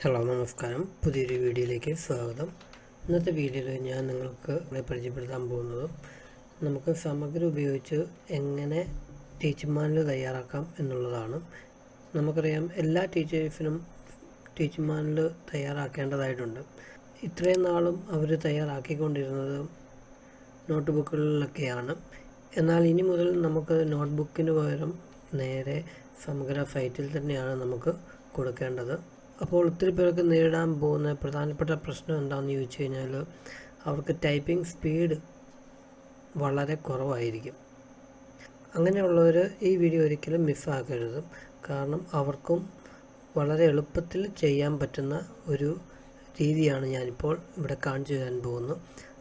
Hello നമസ്കാരം, പുതിയൊരു വീഡിയോയിലേക്ക് സ്വാഗതം. ഇന്നത്തെ വീഡിയോയിൽ ഞാൻ നിങ്ങൾക്ക് പരിചയപ്പെടുത്താൻ പോകുന്നത് നമുക്ക് സമഗ്ര ഉപയോഗിച്ച് എങ്ങനെ ടീച്ചിങ് മാനുവൽ തയ്യാറാക്കാം എന്നുള്ളതാണ്. നമുക്കറിയാം, എല്ലാ ടീച്ചേഴ്സിനും ടീച്ചിങ് മാനുവൽ തയ്യാറാക്കേണ്ടതായിട്ടുണ്ട്. ഇത്രയും നാളും അവർ തയ്യാറാക്കിക്കൊണ്ടിരുന്നത് നോട്ട് ബുക്കുകളിലൊക്കെയാണ്. എന്നാൽ ഇനി മുതൽ നമുക്ക് നോട്ട് ബുക്കിന് പകരം നേരെ സമഗ്ര സൈറ്റിൽ തന്നെയാണ് നമുക്ക് കൊടുക്കേണ്ടത്. അപ്പോൾ ഒത്തിരി പേർക്ക് നേരിടാൻ പോകുന്ന പ്രധാനപ്പെട്ട പ്രശ്നം എന്താണെന്ന് ചോദിച്ചു കഴിഞ്ഞാൽ, അവർക്ക് ടൈപ്പിംഗ് സ്പീഡ് വളരെ കുറവായിരിക്കും. അങ്ങനെയുള്ളവർ ഈ വീഡിയോ ഒരിക്കലും മിസ്സാക്കരുത്. കാരണം അവർക്കും വളരെ എളുപ്പത്തിൽ ചെയ്യാൻ പറ്റുന്ന ഒരു രീതിയാണ് ഞാനിപ്പോൾ ഇവിടെ കാണിച്ചു തരാൻ പോകുന്നത്.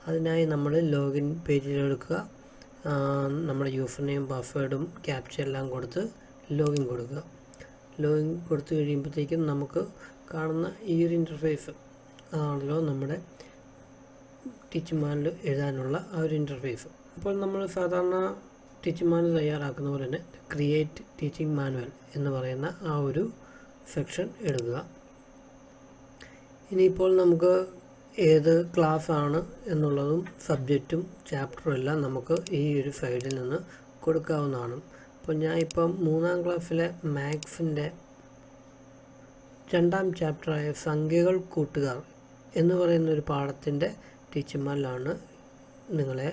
അതിനായി നമ്മൾ ലോഗിൻ പേജിലെടുക്കുക, നമ്മുടെ യൂസർ നെയിം പാസ്വേഡും ക്യാപ്ച എല്ലാം കൊടുത്ത് ലോഗിൻ കൊടുക്കുക. ലോഗിൻ കൊടുത്തു കഴിയുമ്പോഴത്തേക്കും നമുക്ക് കാണുന്ന ഈ ഒരു ഇൻ്റർഫേസ് ആണല്ലോ നമ്മുടെ ടീച്ചിങ് മാനുവൽ എഴുതാനുള്ള ആ ഒരു ഇൻ്റർഫേസ്. അപ്പോൾ നമ്മൾ സാധാരണ ടീച്ചിങ് മാനുവൽ തയ്യാറാക്കുന്ന പോലെ തന്നെ ക്രിയേറ്റ് ടീച്ചിങ് മാനുവൽ എന്ന് പറയുന്ന ആ ഒരു സെക്ഷൻ എടുക്കുക. ഇനിയിപ്പോൾ നമുക്ക് ഏത് ക്ലാസ് ആണ് എന്നുള്ളതും സബ്ജക്റ്റും ചാപ്റ്ററും എല്ലാം നമുക്ക് ഈ ഒരു സൈഡിൽ നിന്ന് കൊടുക്കാവുന്നതാണ്. അപ്പോൾ ഞാൻ ഇപ്പം 3ാം ക്ലാസ്സിലെ മാത്സിൻ്റെ 2ാം ചാപ്റ്ററായ സംഖ്യകൾ കൂട്ടുകാർ എന്ന് പറയുന്ന ഒരു പാഠത്തിൻ്റെ ടീച്ചിങ് മാനുവലാണ് നിങ്ങളെ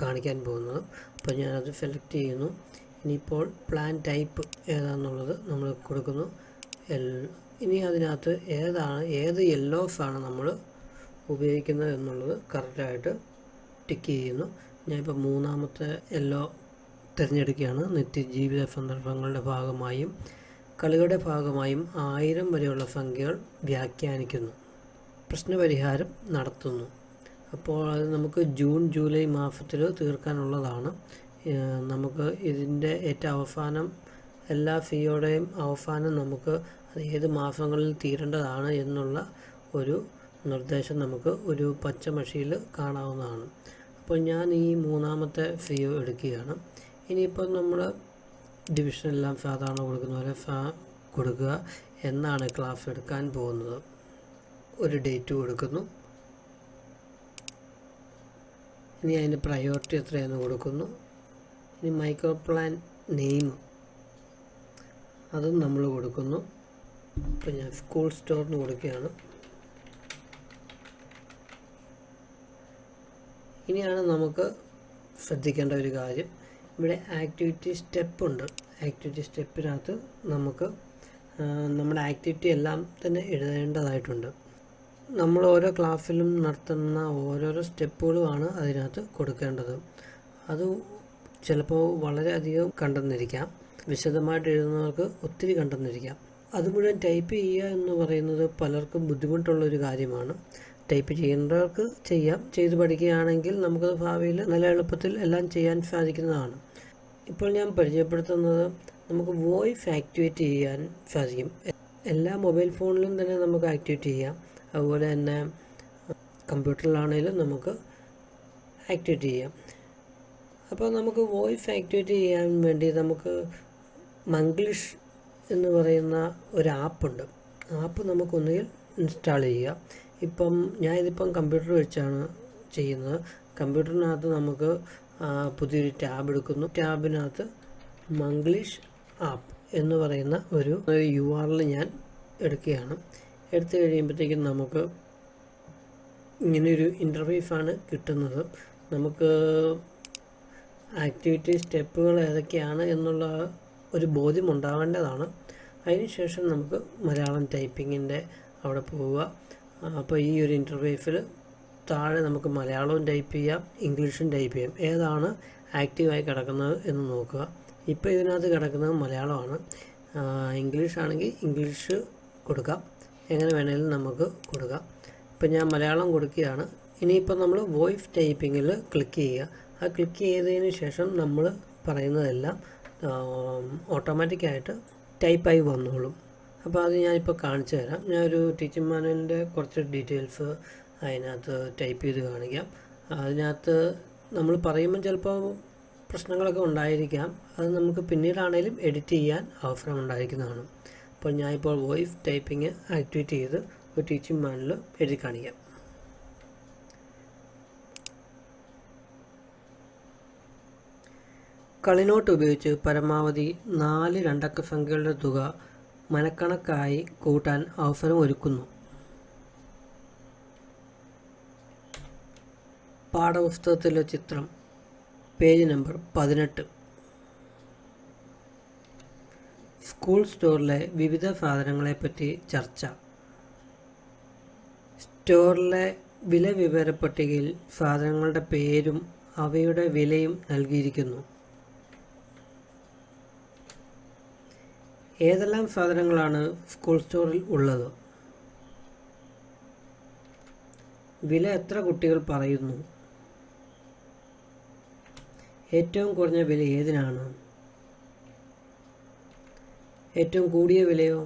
കാണിക്കാൻ പോകുന്നത്. അപ്പോൾ ഞാനത് സെലക്ട് ചെയ്യുന്നു. ഇനിയിപ്പോൾ പ്ലാൻ ടൈപ്പ് ഏതാണെന്നുള്ളത് നമ്മൾ കൊടുക്കുന്നു. ഇനി അതിനകത്ത് ഏത് യെല്ലോസാണ് നമ്മൾ ഉപയോഗിക്കുന്നത് എന്നുള്ളത് കറക്റ്റായിട്ട് ടിക്ക് ചെയ്യുന്നു. ഞാനിപ്പോൾ 3ാമത്തെ യെല്ലോ തിരഞ്ഞെടുക്കുകയാണ്. നിത്യജീവിത സന്ദർഭങ്ങളുടെ ഭാഗമായും കളികളുടെ ഭാഗമായും 1000 വരെയുള്ള സംഖ്യകൾ വ്യാഖ്യാനിക്കുന്നു, പ്രശ്നപരിഹാരം നടത്തുന്നു. അപ്പോൾ അത് നമുക്ക് ജൂൺ ജൂലൈ മാസത്തിൽ തീർക്കാനുള്ളതാണ്. നമുക്ക് ഇതിൻ്റെ ഏറ്റവും അവസാനം എല്ലാ ഫീയോടെയും അവസാനം നമുക്ക് അത് ഏത് മാസങ്ങളിൽ തീരേണ്ടതാണ് എന്നുള്ള ഒരു നിർദ്ദേശം നമുക്ക് ഒരു പച്ച മഷിയിൽ കാണാവുന്നതാണ്. അപ്പോൾ ഞാൻ ഈ 3ാമത്തെ ഫീയോ എടുക്കുകയാണ്. ഇനിയിപ്പോൾ നമ്മൾ ഡിവിഷനെല്ലാം സാധാരണ കൊടുക്കുന്ന പോലെ കൊടുക്കുക. എന്നാണ് ക്ലാസ് എടുക്കാൻ പോകുന്നത്, ഒരു ഡേറ്റ് കൊടുക്കുന്നു. ഇനി അതിൻ്റെ പ്രയോറിറ്റി എത്രയാണെന്ന് കൊടുക്കുന്നു. ഇനി മൈക്രോ പ്ലാൻ നെയിം അതും നമ്മൾ കൊടുക്കുന്നു. ഇപ്പോൾ ഞാൻ സ്കൂൾ സ്റ്റോറിന് കൊടുക്കുകയാണ്. ഇനിയാണ് നമുക്ക് ശ്രദ്ധിക്കേണ്ട ഒരു കാര്യം, ഇവിടെ ആക്ടിവിറ്റി സ്റ്റെപ്പ് ഉണ്ട്. ആക്ടിവിറ്റി സ്റ്റെപ്പിനകത്ത് നമുക്ക് നമ്മുടെ ആക്ടിവിറ്റി എല്ലാം തന്നെ എഴുതേണ്ടതായിട്ടുണ്ട്. നമ്മൾ ഓരോ ക്ലാസ്സിലും നടത്തുന്ന ഓരോരോ സ്റ്റെപ്പുകളുമാണ് അതിനകത്ത് കൊടുക്കേണ്ടത്. അത് ചിലപ്പോൾ വളരെയധികം കണ്ടെന്നിരിക്കാം, വിശദമായിട്ട് എഴുതുന്നവർക്ക് ഒത്തിരി കണ്ടെന്നിരിക്കാം. അത് മുഴുവൻ ടൈപ്പ് ചെയ്യുക എന്ന് പറയുന്നത് പലർക്കും ബുദ്ധിമുട്ടുള്ളൊരു കാര്യമാണ്. ടൈപ്പ് ചെയ്യേണ്ടവർക്ക് ചെയ്യാം. ചെയ്ത് പഠിക്കുകയാണെങ്കിൽ നമുക്കത് ഭാവിയിൽ നല്ല എളുപ്പത്തിൽ എല്ലാം ചെയ്യാൻ സാധിക്കുന്നതാണ്. ഇപ്പോൾ ഞാൻ പരിചയപ്പെടുത്തുന്നത് നമുക്ക് വോയിസ് ആക്ടിവേറ്റ് ചെയ്യാൻ സാധിക്കും. എല്ലാ മൊബൈൽ ഫോണിലും തന്നെ നമുക്ക് ആക്ടിവേറ്റ് ചെയ്യാം. അതുപോലെ തന്നെ കമ്പ്യൂട്ടറിലാണെങ്കിലും നമുക്ക് ആക്ടിവേറ്റ് ചെയ്യാം. അപ്പോൾ നമുക്ക് വോയിസ് ആക്ടിവേറ്റ് ചെയ്യാൻ വേണ്ടി നമുക്ക് മംഗ്ലീഷ് എന്ന് പറയുന്ന ഒരു ആപ്പുണ്ട്. ആപ്പ് നമുക്കൊന്നുകിൽ ഇൻസ്റ്റാൾ ചെയ്യുക. ഇപ്പം ഞാനിതിപ്പം കമ്പ്യൂട്ടർ വെച്ചാണ് ചെയ്യുന്നത്. കമ്പ്യൂട്ടറിനകത്ത് നമുക്ക് പുതിയൊരു ടാബ് എടുക്കുന്നു. ടാബിനകത്ത് മംഗ്ലീഷ് ആപ്പ് എന്ന് പറയുന്ന ഒരു URL ഞാൻ എടുക്കുകയാണ്. എടുത്തു കഴിയുമ്പോഴത്തേക്കും നമുക്ക് ഇങ്ങനെയൊരു ഇൻ്റർഫേസാണ് കിട്ടുന്നത്. നമുക്ക് ആക്ടിവിറ്റി സ്റ്റെപ്പുകൾ ഏതൊക്കെയാണ് എന്നുള്ള ഒരു ബോധ്യം ഉണ്ടാവേണ്ടതാണ്. അതിനുശേഷം നമുക്ക് മലയാളം ടൈപ്പിങ്ങിൻ്റെ അവിടെ പോവുക. അപ്പോൾ ഈ ഒരു ഇൻ്റർഫേസിൽ താഴെ നമുക്ക് മലയാളവും ടൈപ്പ് ചെയ്യാം, ഇംഗ്ലീഷും ടൈപ്പ് ചെയ്യാം. ഏതാണ് ആക്റ്റീവായി കിടക്കുന്നത് എന്ന് നോക്കുക. ഇപ്പോൾ ഇതിനകത്ത് കിടക്കുന്നത് മലയാളമാണ്. ഇംഗ്ലീഷ് ആണെങ്കിൽ ഇംഗ്ലീഷ് കൊടുക്കാം, എങ്ങനെ വേണമെങ്കിലും നമുക്ക് കൊടുക്കാം. ഇപ്പം ഞാൻ മലയാളം കൊടുക്കുകയാണ്. ഇനിയിപ്പോൾ നമ്മൾ വോയിസ് ടൈപ്പിങ്ങിൽ ക്ലിക്ക് ചെയ്യുക. ആ ക്ലിക്ക് ചെയ്തതിന് ശേഷം നമ്മൾ പറയുന്നതെല്ലാം ഓട്ടോമാറ്റിക്കായിട്ട് ടൈപ്പായി വന്നോളും. അപ്പോൾ അത് ഞാനിപ്പോൾ കാണിച്ചു തരാം. ഞാനൊരു ടീച്ചിങ് മാനുവലിൻ്റെ കുറച്ച് ഡീറ്റെയിൽസ് അതിനകത്ത് ടൈപ്പ് ചെയ്ത് കാണിക്കാം. അതിനകത്ത് നമ്മൾ പറയുമ്പോൾ ചിലപ്പോൾ പ്രശ്നങ്ങളൊക്കെ ഉണ്ടായിരിക്കാം. അത് നമുക്ക് പിന്നീടാണേലും എഡിറ്റ് ചെയ്യാൻ അവസരം ഉണ്ടായിരിക്കുന്നതാണ്. അപ്പോൾ ഞാനിപ്പോൾ വോയിസ് ടൈപ്പിംഗ് ആക്ടിവേറ്റ് ചെയ്ത് ഒരു ടീച്ചിങ് മാനുവൽ എഴുതി കാണിക്കാം. കളിനോട്ട് ഉപയോഗിച്ച് പരമാവധി 4 രണ്ടക്ക സംഖ്യകളുടെ തുക മനക്കണക്കായി കൂട്ടാൻ അവസരം ഒരുക്കുന്നു. പാഠപുസ്തകത്തിലെ ചിത്രം, പേജ് നമ്പർ 18. സ്കൂൾ സ്റ്റോറിലെ വിവിധ സാധനങ്ങളെപ്പറ്റി ചർച്ച. സ്റ്റോറിലെ വില വിവര പട്ടികയിൽ സാധനങ്ങളുടെ പേരും അവയുടെ വിലയും നൽകിയിരിക്കുന്നു. ഏതെല്ലാം സാധനങ്ങളാണ് സ്കൂൾ സ്റ്റോറിൽ ഉള്ളത്? വില എത്ര കുട്ടികൾ പറയുന്നു? ഏറ്റവും കുറഞ്ഞ വില ഏതിനാണ്? ഏറ്റവും കൂടിയ വിലയോ?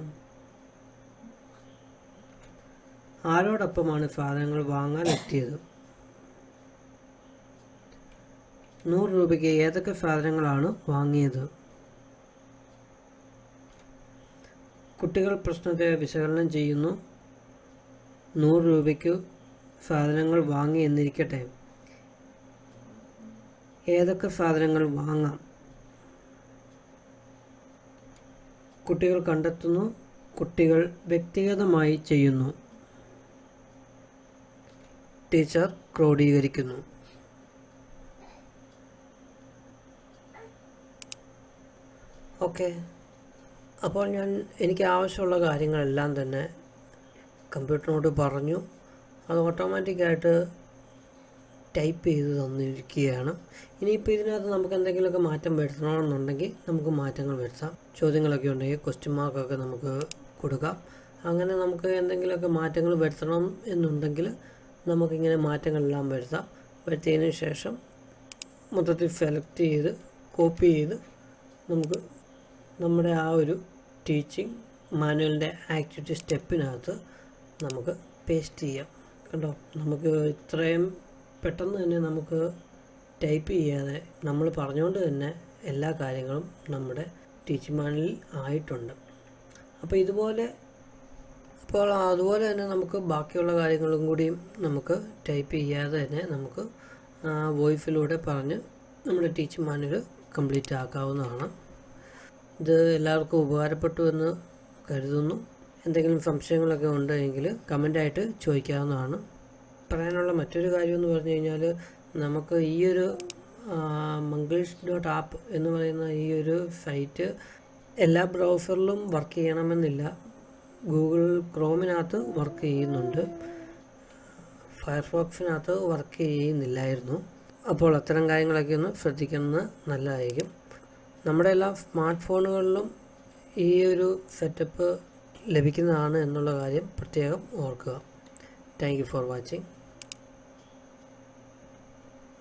ആരോടൊപ്പമാണ് സാധനങ്ങൾ വാങ്ങാൻ എത്തിയത്? 100 രൂപയ്ക്ക് ഏതൊക്കെ സാധനങ്ങളാണ് വാങ്ങിയത്? കുട്ടികൾ പ്രശ്നത്തെ വിശകലനം ചെയ്യുന്നു. 100 രൂപയ്ക്ക് സാധനങ്ങൾ വാങ്ങി എന്നിരിക്കട്ടെ, ഏതൊക്കെ സാധനങ്ങൾ വാങ്ങാം? കുട്ടികൾ കണ്ടെത്തുന്നു. കുട്ടികൾ വ്യക്തിഗതമായി ചെയ്യുന്നു. ടീച്ചർ ക്രോഡീകരിക്കുന്നു. ഓക്കെ, അപ്പോൾ എനിക്ക് ആവശ്യമുള്ള കാര്യങ്ങളെല്ലാം തന്നെ കമ്പ്യൂട്ടറിനോട് പറഞ്ഞു. അത് ഓട്ടോമാറ്റിക്കായിട്ട് ടൈപ്പ് ചെയ്ത് തന്നിരിക്കുകയാണ്. ഇനിയിപ്പോൾ ഇതിനകത്ത് നമുക്ക് എന്തെങ്കിലുമൊക്കെ മാറ്റം വരുത്തണമെന്നുണ്ടെങ്കിൽ നമുക്ക് മാറ്റങ്ങൾ വരുത്താം. ചോദ്യങ്ങളൊക്കെ ഉണ്ടെങ്കിൽ ക്വസ്റ്റ്യൻ മാർക്കൊക്കെ നമുക്ക് കൊടുക്കാം. അങ്ങനെ നമുക്ക് എന്തെങ്കിലുമൊക്കെ മാറ്റങ്ങൾ വരുത്തണം എന്നുണ്ടെങ്കിൽ നമുക്കിങ്ങനെ മാറ്റങ്ങളെല്ലാം വരുത്താം. വരുത്തിയതിന് ശേഷം മൊത്തത്തിൽ സെലക്ട് ചെയ്ത് കോപ്പി ചെയ്ത് നമുക്ക് നമ്മുടെ ആ ഒരു ടീച്ചിങ് മാനുവലിൻ്റെ ആക്ടിവിറ്റി സ്റ്റെപ്പിനകത്ത് നമുക്ക് പേസ്റ്റ് ചെയ്യാം. കണ്ടോ, നമുക്ക് ഇത്രയും പെട്ടെന്ന് തന്നെ നമുക്ക് ടൈപ്പ് ചെയ്യാതെ നമ്മൾ പറഞ്ഞുകൊണ്ട് തന്നെ എല്ലാ കാര്യങ്ങളും നമ്മുടെ ടീച്ചിങ് മാനുവലിൽ ആയിട്ടുണ്ട്. അപ്പോൾ അതുപോലെ തന്നെ നമുക്ക് ബാക്കിയുള്ള കാര്യങ്ങളും കൂടിയും നമുക്ക് ടൈപ്പ് ചെയ്യാതെ തന്നെ നമുക്ക് വോയിസിലൂടെ പറഞ്ഞ് നമ്മുടെ ടീച്ചിങ് മാനുവൽ കംപ്ലീറ്റ് ആക്കാവുന്നതാണ്. ഇത് എല്ലാവർക്കും ഉപകാരപ്പെട്ടു എന്ന് കരുതുന്നു. എന്തെങ്കിലും സംശയങ്ങളൊക്കെ ഉണ്ടെങ്കിൽ കമൻ്റായിട്ട് ചോദിക്കാവുന്നതാണ്. പറയാനുള്ള മറ്റൊരു കാര്യം എന്ന് പറഞ്ഞു കഴിഞ്ഞാൽ, നമുക്ക് ഈ ഒരു Manglish.app എന്ന് പറയുന്ന ഈ ഒരു സൈറ്റ് എല്ലാ ബ്രൗസറിലും വർക്ക് ചെയ്യണമെന്നില്ല. ഗൂഗിൾ ക്രോമിനകത്ത് വർക്ക് ചെയ്യുന്നുണ്ട്, ഫയർഫോക്സിനകത്ത് വർക്ക് ചെയ്യുന്നില്ലായിരുന്നു. അപ്പോൾ അത്തരം കാര്യങ്ങളൊക്കെ ഒന്ന് ശ്രദ്ധിക്കുന്നത് നല്ലതായിരിക്കും. നമ്മുടെ എല്ലാ സ്മാർട്ട് ഫോണുകളിലും ഈ ഒരു സെറ്റപ്പ് ലഭിക്കുന്നതാണ് എന്നുള്ള കാര്യം പ്രത്യേകം ഓർക്കുക. Thank you for watching.